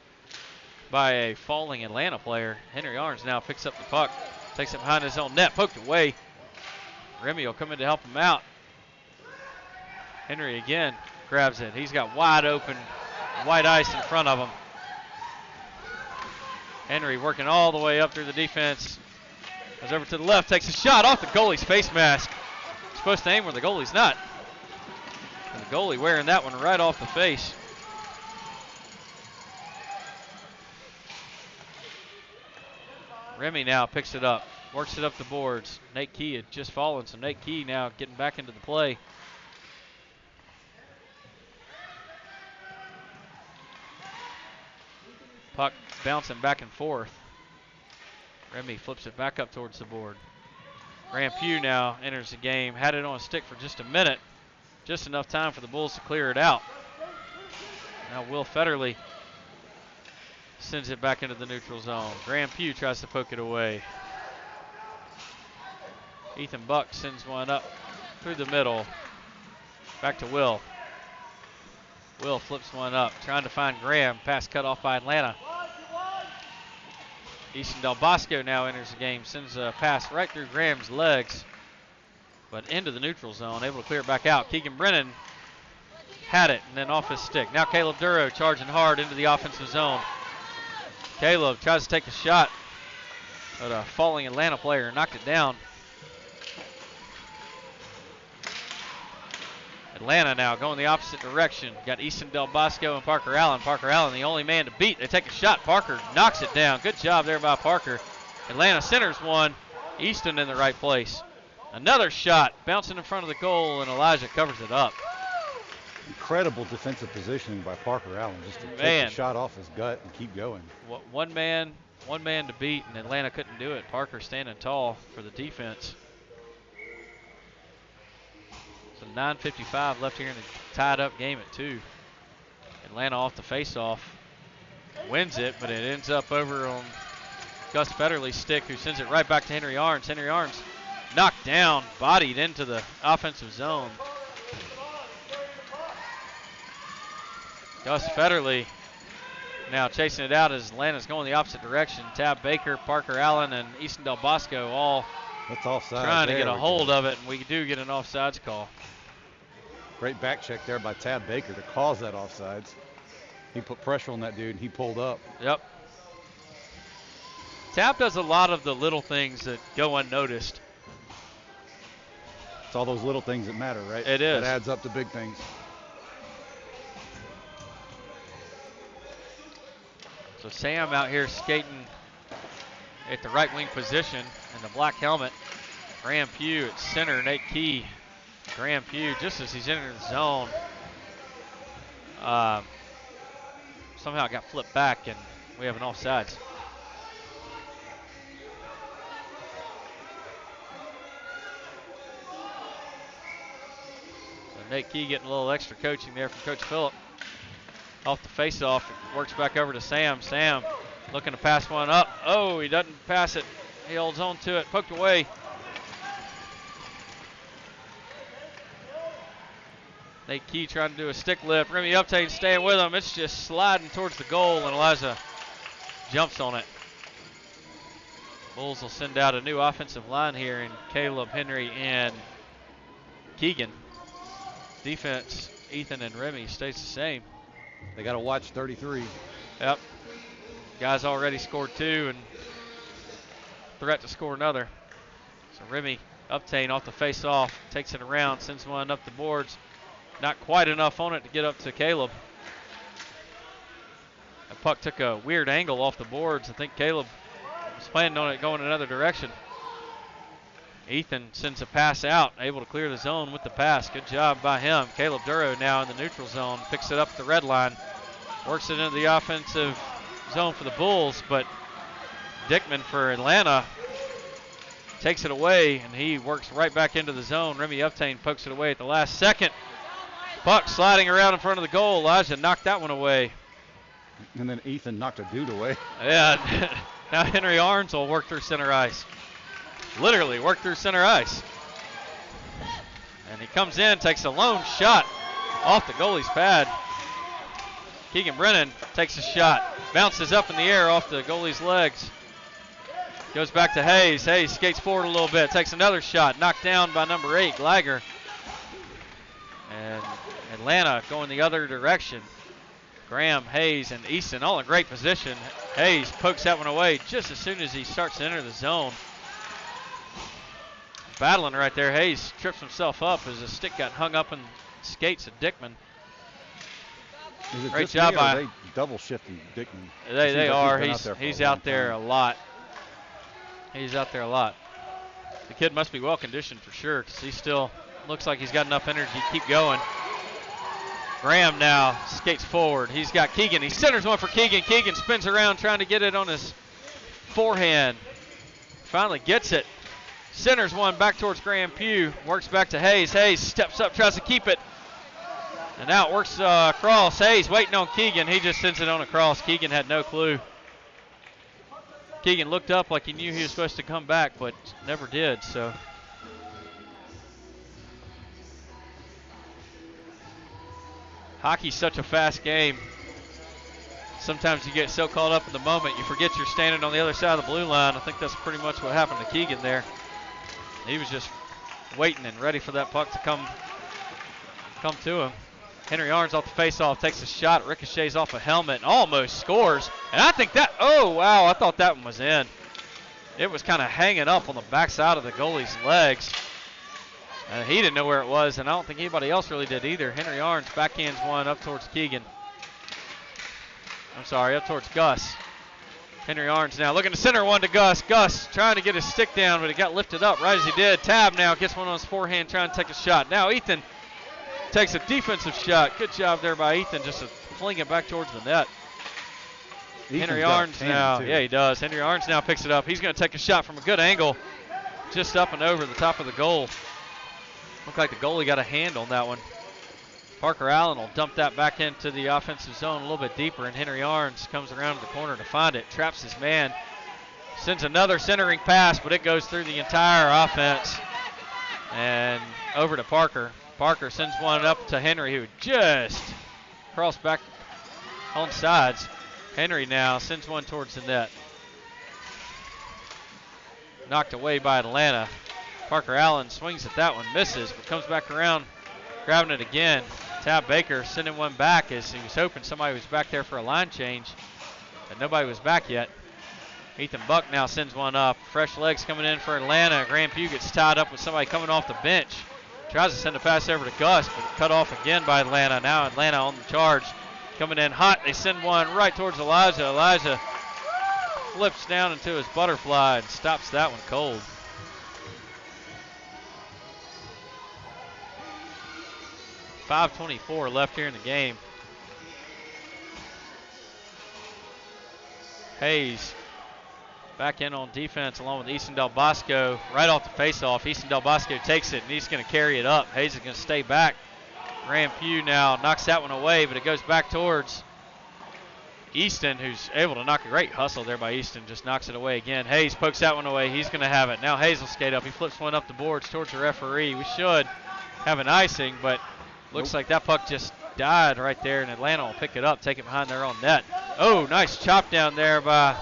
S2: by a falling Atlanta player. Henry Arns now picks up the puck, takes it behind his own net, poked away. Remy will come in to help him out. Henry again grabs it. He's got wide open white ice in front of him. Henry working all the way up through the defense. Goes over to the left, takes a shot off the goalie's face mask. Supposed to aim where the goalie's not. And the goalie wearing that one right off the face. Remy now picks it up, works it up the boards. Nate Key had just fallen, so Nate Key now getting back into the play. Puck bouncing back and forth. Remy flips it back up towards the board. Graham Pugh now enters the game. Had it on a stick for just a minute. Just enough time for the Bulls to clear it out. Now Will Federley sends it back into the neutral zone. Graham Pugh tries to poke it away. Ethan Buck sends one up through the middle. Back to Will. Will flips one up, trying to find Graham. Pass cut off by Atlanta. Easton Del Bosco now enters the game. Sends a pass right through Graham's legs, but into the neutral zone. Able to clear it back out. Keegan Brennan had it, and then off his stick. Now Caleb Duro charging hard into the offensive zone. Caleb tries to take a shot, but a falling Atlanta player knocked it down. Atlanta now going the opposite direction. Got Easton Del Bosco and Parker Allen. Parker Allen, the only man to beat. They take a shot. Parker knocks it down. Good job there by Parker. Atlanta centers one. Easton in the right place. Another shot bouncing in front of the goal, and Elijah covers it up.
S1: Incredible defensive positioning by Parker Allen, just to take the shot off his gut and keep going.
S2: One man to beat, and Atlanta couldn't do it. Parker standing tall for the defense. So 9:55 left here in the tied-up game at 2. Atlanta off the face-off, wins it, but it ends up over on Gus Federley's stick, who sends it right back to Henry Arns. Henry Arns knocked down, bodied into the offensive zone. Gus Federley now chasing it out as Atlanta's going the opposite direction. Tab Baker, Parker Allen, and Easton Del Bosco all
S1: That's offside
S2: trying to get a hold of it, and we do get an offsides call.
S1: Great back check there by Tab Baker to cause that offsides. He put pressure on that dude, and he pulled up.
S2: Yep. Tab does a lot of the little things that go unnoticed.
S1: It's all those little things that matter, right?
S2: It is.
S1: It adds up to big things.
S2: So Sam out here skating at the right wing position in the black helmet. Graham Pugh at center, Nate Key. Graham Pugh, just as he's entering the zone, somehow got flipped back, and we have an offsides. So Nate Key getting a little extra coaching there from Coach Phillip. Off the face-off, it works back over to Sam. Sam looking to pass one up. Oh, he doesn't pass it. He holds on to it, poked away. Nate Key trying to do a stick lift. Remy Uptain staying with him. It's just sliding towards the goal, and Elijah jumps on it. Bulls will send out a new offensive line here in Caleb, Henry, and Keegan. Defense, Ethan and Remy, stays the same.
S1: They got to watch 33.
S2: Yep. Guys already scored 2 and threat to score another. So Remy Uptain off the face-off, takes it around, sends one up the boards. Not quite enough on it to get up to Caleb. That puck took a weird angle off the boards. I think Caleb was planning on it going another direction. Ethan sends a pass out, able to clear the zone with the pass. Good job by him. Caleb Duro now in the neutral zone, picks it up at the red line, works it into the offensive zone for the Bulls, but Dickman for Atlanta takes it away, and he works right back into the zone. Remy Uptain pokes it away at the last second. Puck sliding around in front of the goal. Elijah knocked that one away.
S1: And then Ethan knocked a dude away.
S2: Yeah, now Henry Arns will work through center ice. Literally work through center ice. And he comes in, takes a lone shot off the goalie's pad. Keegan Brennan takes a shot, bounces up in the air off the goalie's legs. Goes back to Hayes. Hayes skates forward a little bit, takes another shot, knocked down by number 8, Gleiger. And Atlanta going the other direction. Graham, Hayes, and Easton all in great position. Hayes pokes that one away just as soon as he starts to enter the zone. Battling right there. Hayes trips himself up as the stick got hung up in skates of Dickman. Great job by.
S1: They double shifting Dickman.
S2: They are. He's out there a lot. He's out there a lot. The kid must be well conditioned for sure, because he still looks like he's got enough energy to keep going. Graham now skates forward. He's got Keegan. He centers one for Keegan. Keegan spins around trying to get it on his forehand. Finally gets it. Centers one back towards Graham Pugh. Works back to Hayes. Hayes steps up, tries to keep it. And now it works across. Hayes waiting on Keegan. He just sends it on across. Keegan had no clue. Keegan looked up like he knew he was supposed to come back, but never did, so. Hockey's such a fast game. Sometimes you get so caught up in the moment, you forget you're standing on the other side of the blue line. I think that's pretty much what happened to Keegan there. He was just waiting and ready for that puck to come to him. Henry Arns off the face-off, takes a shot, ricochets off a helmet, and almost scores. And I think that, oh, wow, I thought that one was in. It was kind of hanging up on the backside of the goalie's legs. And he didn't know where it was, and I don't think anybody else really did either. Henry Arns backhands one up towards Keegan. I'm sorry, up towards Gus. Henry Arns now looking to center one to Gus. Gus trying to get his stick down, but it got lifted up right as he did. Tab now gets one on his forehand, trying to take a shot. Now Ethan takes a defensive shot. Good job there by Ethan, just to fling it back towards the net. Henry Arns now, yeah, he does. Henry Arns now picks it up. He's going to take a shot from a good angle, just up and over the top of the goal. Looked like the goalie got a hand on that one. Parker Allen will dump that back into the offensive zone a little bit deeper, and Henry Arns comes around to the corner to find it, traps his man, sends another centering pass, but it goes through the entire offense and over to Parker. Parker sends one up to Henry, who just crossed back on sides. Henry now sends one towards the net. Knocked away by Atlanta. Parker Allen swings at that one, misses, but comes back around, grabbing it again. Tab Baker sending one back as he was hoping somebody was back there for a line change, but nobody was back yet. Ethan Buck now sends one up. Fresh legs coming in for Atlanta. Graham Pugh gets tied up with somebody coming off the bench. Tries to send a pass over to Gus, but cut off again by Atlanta. Now Atlanta on the charge. Coming in hot. They send one right towards Elijah. Elijah flips down into his butterfly and stops that one cold. .524 left here in the game. Hayes back in on defense along with Easton Del Bosco. Right off the faceoff, Easton Del Bosco takes it and he's going to carry it up. Hayes is going to stay back. Graham Pugh now knocks that one away, but it goes back towards Easton, who's able to knock a great hustle there by Easton. Just knocks it away again. Hayes pokes that one away. He's going to have it. Now Hayes will skate up. He flips one up the boards towards the referee. We should have an icing, but looks like that puck just died right there, and Atlanta will pick it up, take it behind their own net. Oh, nice chop down there by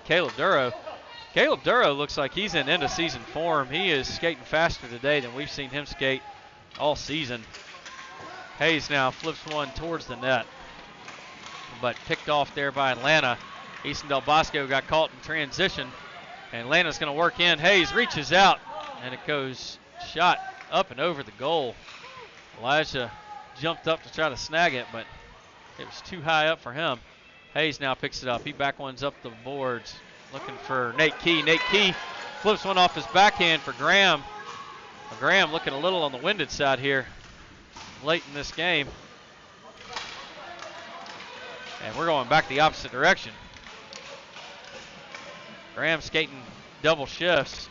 S2: Caleb Duro. Caleb Duro looks like he's in end-of-season form. He is skating faster today than we've seen him skate all season. Hayes now flips one towards the net, but picked off there by Atlanta. Easton Del Bosco got caught in transition, and Atlanta's going to work in. Hayes reaches out, and it goes shot up and over the goal. Elijah jumped up to try to snag it, but it was too high up for him. Hayes now picks it up. He back ones up the boards, looking for Nate Key. Nate Key flips one off his backhand for Graham. Graham looking a little on the winded side here late in this game. And we're going back the opposite direction. Graham skating double shifts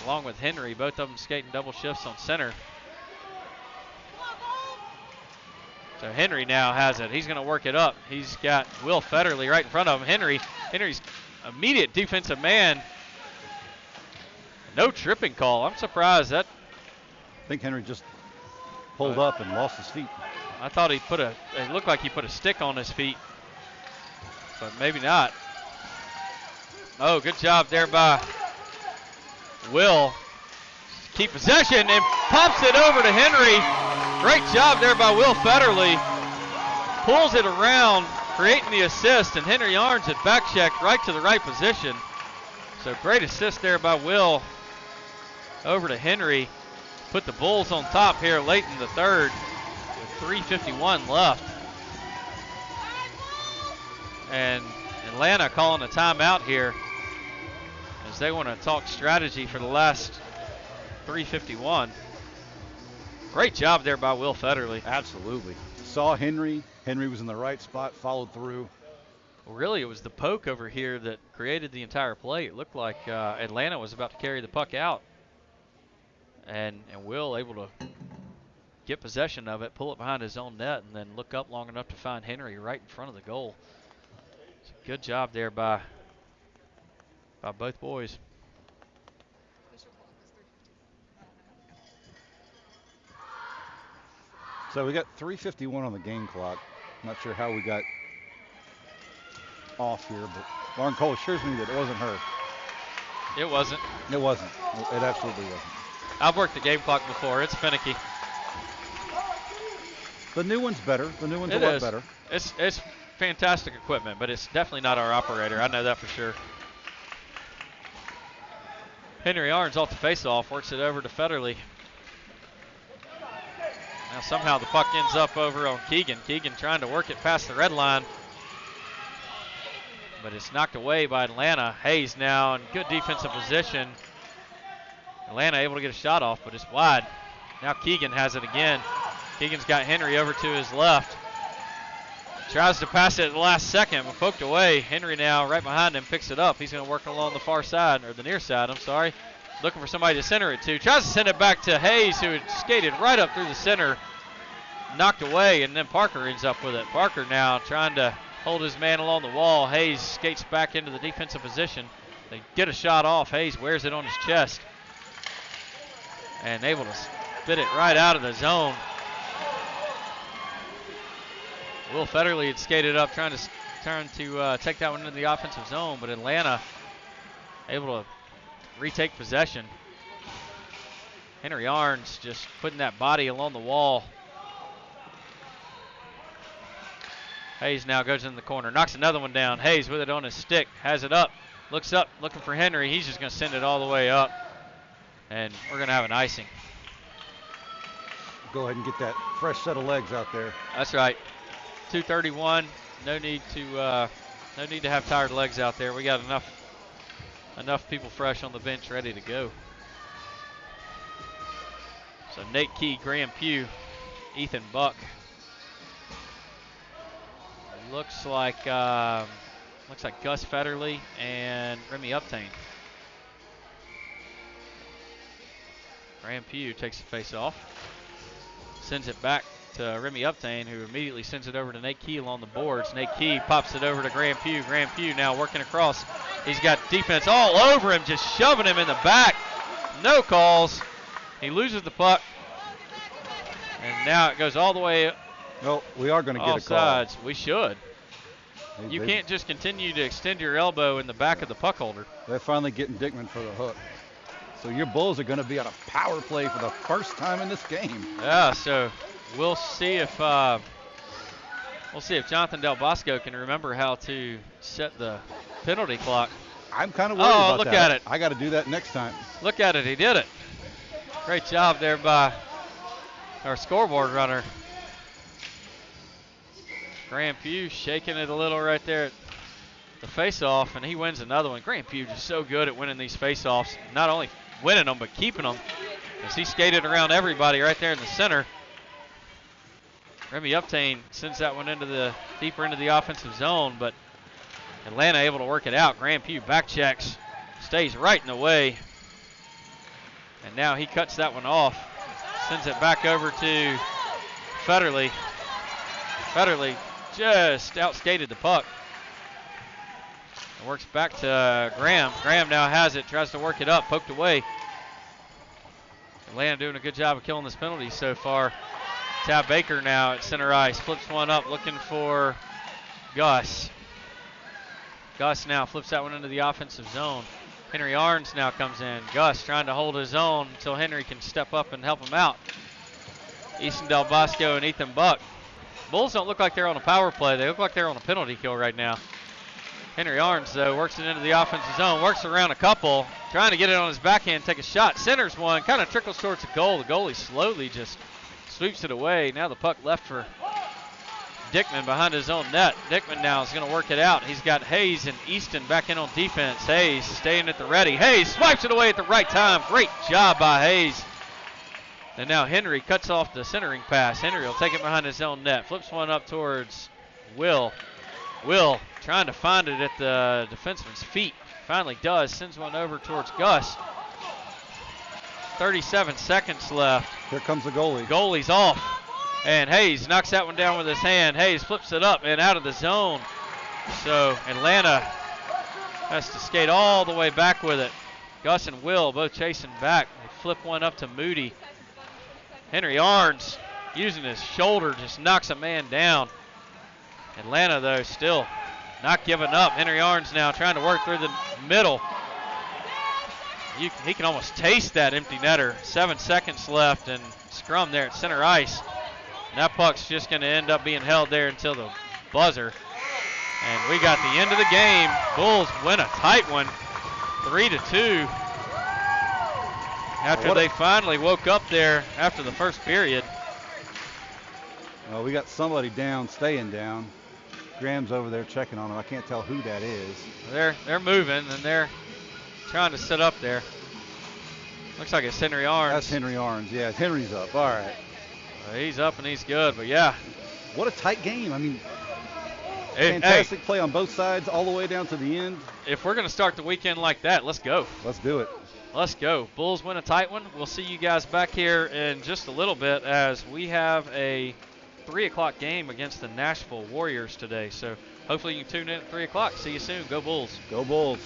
S2: along with Henry, both of them skating double shifts on center. So Henry now has it. He's going to work it up. He's got Will Federley right in front of him. Henry's immediate defensive man. No tripping call. I'm surprised that.
S1: I think Henry just pulled up and lost his feet.
S2: I thought it looked like he put a stick on his feet, but maybe not. Oh, good job there by Will. Keep possession and pops it over to Henry. Great job there by Will Federley. Pulls it around, creating the assist, and Henry Arns had back checked right to the right position. So great assist there by Will over to Henry. Put the Bulls on top here late in the third with 3:51 left. And Atlanta calling a timeout here as they want to talk strategy for the last 3:51. Great job there by Will Federley.
S1: Absolutely. Saw Henry. Henry was in the right spot, followed through.
S2: Well, really, it was the poke over here that created the entire play. It looked like Atlanta was about to carry the puck out. And Will able to get possession of it, pull it behind his own net, and then look up long enough to find Henry right in front of the goal. So good job there by both boys.
S1: So we got 3:51 on the game clock. Not sure how we got off here, but Lauren Cole assures me that it wasn't her.
S2: It wasn't.
S1: It wasn't. It absolutely wasn't.
S2: I've worked the game clock before. It's finicky.
S1: The new one's better. The new one's a lot better.
S2: It's fantastic equipment, but it's definitely not our operator. I know that for sure. Henry Arns off the face-off, works it over to Federley. Now somehow the puck ends up over on Keegan. Keegan trying to work it past the red line, but it's knocked away by Atlanta. Hayes now in good defensive position. Atlanta able to get a shot off, but it's wide. Now Keegan has it again. Keegan's got Henry over to his left. Tries to pass it at the last second, but poked away. Henry now right behind him picks it up. He's going to work along the far side, or the near side, I'm sorry. Looking for somebody to center it to. Tries to send it back to Hayes, who had skated right up through the center. Knocked away, and then Parker ends up with it. Parker now trying to hold his man along the wall. Hayes skates back into the defensive position. They get a shot off. Hayes wears it on his chest. And able to spit it right out of the zone. Will Federley had skated up trying to take that one into the offensive zone, but Atlanta able to retake possession. Henry Arns just putting that body along the wall. Hayes now goes in the corner, knocks another one down. Hayes with it on his stick, has it up, looks up, looking for Henry. He's just going to send it all the way up, and we're going to have an icing.
S1: Go ahead and get that fresh set of legs out there.
S2: That's right. 2:31. No need to have tired legs out there. We got enough people fresh on the bench ready to go. So Nate Key, Graham Pugh, Ethan Buck. Looks like Gus Federley and Remy Uptain. Graham Pugh takes the face off, sends it back to Remy Uptain, who immediately sends it over to Nate Key along the boards. Nate Key pops it over to Graham Pugh. Graham Pugh now working across. He's got defense all over him, just shoving him in the back. No calls. He loses the puck. And now it goes all the way
S1: No, we are going to get a call.
S2: Offsides. We should.
S1: They-
S2: You
S1: they-
S2: can't just continue to extend your elbow in the back of the puck holder.
S1: They're finally getting Dickman for the hook. So your Bulls are going to be on a power play for the first time in this game.
S2: Yeah, so we'll see if Jonathan Del Bosco can remember how to set the penalty clock.
S1: I'm kind of worried about
S2: look
S1: that.
S2: at it.
S1: I got to do that next time.
S2: Look at it, he did it. Great job there by our scoreboard runner. Graham Pugh shaking it a little right there at the face-off, and he wins another one. Graham Pugh just so good at winning these face-offs, not only winning them, but keeping them, as he skated around everybody right there in the center. Remy Uptain sends that one deeper into the offensive zone, but Atlanta able to work it out. Graham Pugh back checks, stays right in the way, and now he cuts that one off, sends it back over to Federley. Federley just outskated the puck. It works back to Graham. Graham now has it, tries to work it up, poked away. Atlanta doing a good job of killing this penalty so far. Tab Baker now at center ice, flips one up, looking for Gus. Gus now flips that one into the offensive zone. Henry Arns now comes in. Gus trying to hold his own until Henry can step up and help him out. Easton Del Bosco and Ethan Buck. Bulls don't look like they're on a power play. They look like they're on a penalty kill right now. Henry Arns, though, works it into the offensive zone, works around a couple, trying to get it on his backhand, take a shot. Centers one, kind of trickles towards the goal. The goalie slowly just sweeps it away. Now the puck left for Dickman behind his own net. Dickman now is going to work it out. He's got Hayes and Easton back in on defense. Hayes staying at the ready. Hayes swipes it away at the right time. Great job by Hayes. And now Henry cuts off the centering pass. Henry will take it behind his own net. Flips one up towards Will. Will trying to find it at the defenseman's feet. Finally does. Sends one over towards Gus. 37 seconds left.
S1: Here comes the goalie.
S2: Goalie's off. And Hayes knocks that one down with his hand. Hayes flips it up and out of the zone. So Atlanta has to skate all the way back with it. Gus and Will both chasing back. They flip one up to Moody. Henry Arns using his shoulder just knocks a man down. Atlanta, though, still not giving up. Henry Arns now trying to work through the middle. He can almost taste that empty netter. 7 seconds left and scrum there at center ice. And that puck's just going to end up being held there until the buzzer. And we got the end of the game. Bulls win a tight one, 3-2. After they finally woke up there after the first period.
S1: Well, we got somebody down, staying down. Graham's over there checking on him. I can't tell who that is.
S2: They're moving, and they're trying to sit up there. Looks like it's Henry Arns.
S1: That's Henry Arns. Yeah, Henry's up. All right.
S2: He's up and he's good, but yeah.
S1: What a tight game. I mean,
S2: Hey,
S1: fantastic play on both sides all the way down to the end.
S2: If we're going to start the weekend like that, let's go.
S1: Let's do it.
S2: Let's go. Bulls win a tight one. We'll see you guys back here in just a little bit as we have a 3 o'clock game against the Nashville Warriors today. So hopefully you can tune in at 3 o'clock. See you soon. Go Bulls.
S1: Go Bulls.